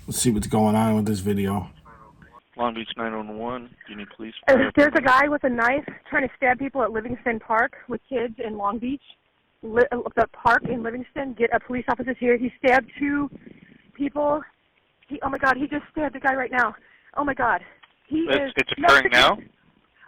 Let's see what's going on with this video. Long Beach 911. Do you need police? There's a guy with a knife trying to stab people at Livingston Park with kids in Long Beach. The park in Livingston. Get a police officer here. He stabbed 2 people. Oh my God, he just stabbed a guy right now. Oh my God. It's occurring now?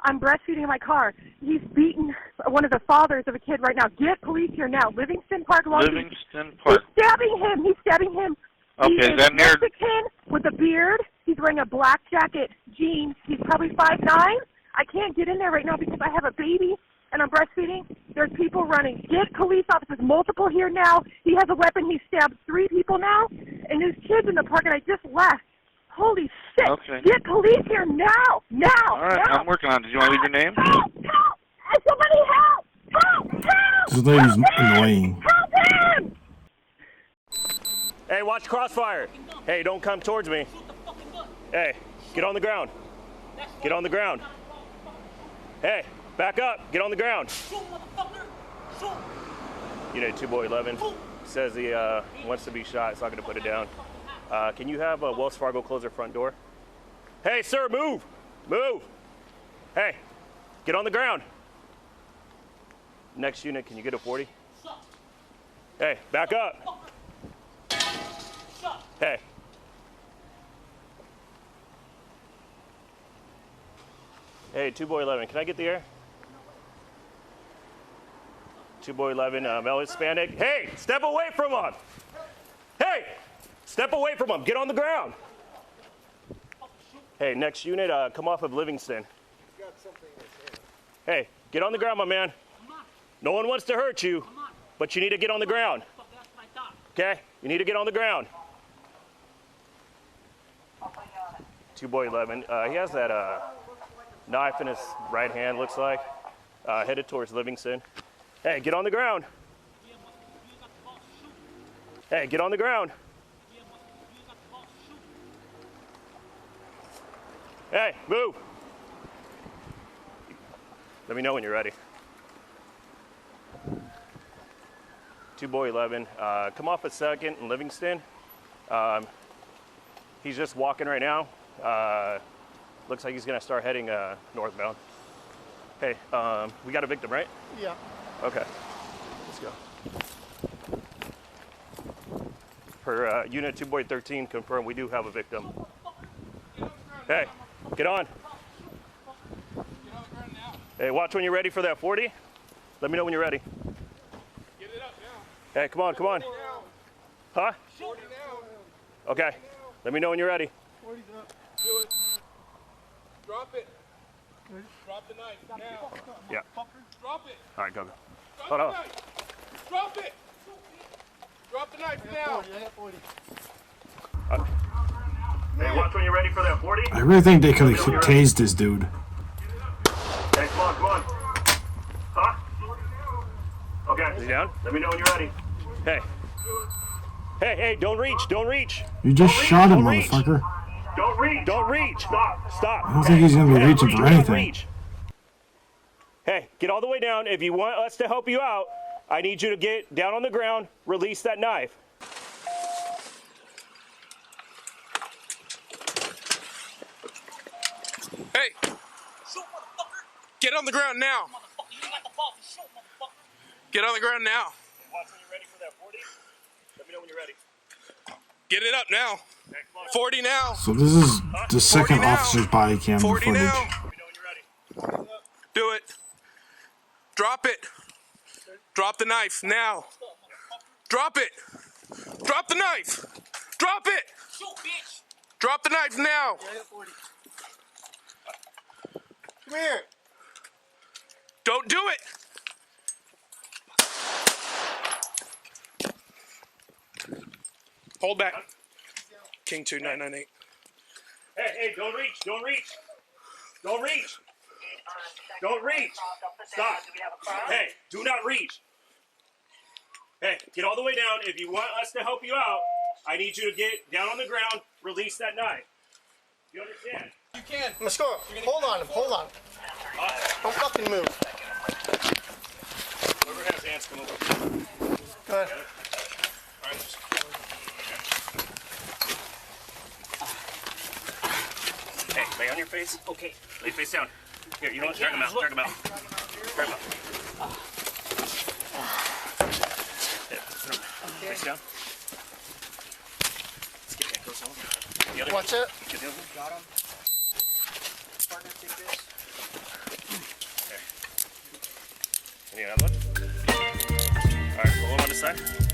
I'm breastfeeding in my car. He's beaten one of the fathers of a kid right now. Get police here now. Livingston Park, Long Beach. Livingston Park. He's stabbing him. He's stabbing him. Okay, he is that near? Mexican with a beard. He's wearing a black jacket, jeans. He's probably 5'9". I can't get in there right now because I have a baby and I'm breastfeeding. There's people running. Get police officers, multiple here now. He has a weapon. He stabbed 3 people now, and there's kids in the park, and I just left. Holy shit. Okay. Get police here now. Now. All right, now. I'm working on it. Did you want to leave your name? Help! Help! Somebody help! Help! Help! This lady's annoying. Help him! Hey, watch crossfire. Hey, don't come towards me. Hey, get on the ground. Get on the ground. Hey, back up. Get on the ground. Unit 2 Boy 11 says he wants to be shot. It's not going to put it down. Can you have Wells Fargo close their front door? Hey, sir, move. Move. Hey, get on the ground. Next unit, can you get a 40? Hey, back up. Hey. Hey, 2 Boy 11, can I get the air? 2 Boy 11, male Hispanic. Hey, step away from him. Hey, step away from him. Get on the ground. Hey, next unit, come off of Livingston. Hey, get on the ground, my man. No one wants to hurt you, but you need to get on the ground. Okay? You need to get on the ground. 2 Boy 11. He has that knife in his right hand, looks like, headed towards Livingston. Hey, get on the ground. Hey, get on the ground. Hey, move. Let me know when you're ready. 2 Boy 11. Come off at 2nd in Livingston. He's just walking right now. Looks like he's going to start heading northbound. Hey, we got a victim, right? Yeah. Okay, let's go. Per Unit 2 Boy 13, confirmed we do have a victim. Hey, get on. Hey, watch when you're ready for that 40. Let me know when you're ready. Get it up now. Hey, come on, come on. Huh? 40 now. Okay, let me know when you're ready. 40's up. Do it. Drop it. Drop the knife now. Yeah. Drop it. All right, go, go. Drop Hold the on. knife. Drop it. Drop the knife now. Hey, watch when you're ready for that 40. I really think they could have tased this dude. Hey, come on, come on. Huh? Okay. Is he down? Let me know when you're ready. Hey. Hey, hey, don't reach, don't reach. You just shot him, don't reach. motherfucker. Don't reach. Don't reach. Stop, stop. I don't think he's going to be reaching for anything. Reach. Hey, get all the way down. If you want us to help you out, I need you to get down on the ground, release that knife. Hey. Get on the ground now. Get on the ground now. Watch when you're ready for that 40. Let me know when you're ready. Get it up now. 40 now. So this is the second now. officer's body cam 40 footage. now. Let me know when you're ready. Do it. Drop it. Drop the knife now. Drop it. Drop the knife. Drop it. Drop the knife now. Come here. Don't do it. Hold back. King 2998. Hey, hey, don't reach, don't reach. Don't reach. Don't reach. Stop. Hey, do not reach. Hey, get all the way down. If you want us to help you out, I need you to get down on the ground, release that knife. You understand? You can. Let's go. Hold on him. Hold on. Don't fucking move. Whoever has hands, come over. Go ahead. Lay on your face. Okay. Lay face down. Here, you know what? Drag him out. Drag him out. Drag him out. Yeah, face down. Let's get that close home. The other Watch it. Get the other one. Got him. Partner, take this. There. Need another one? Alright, pull him on the side.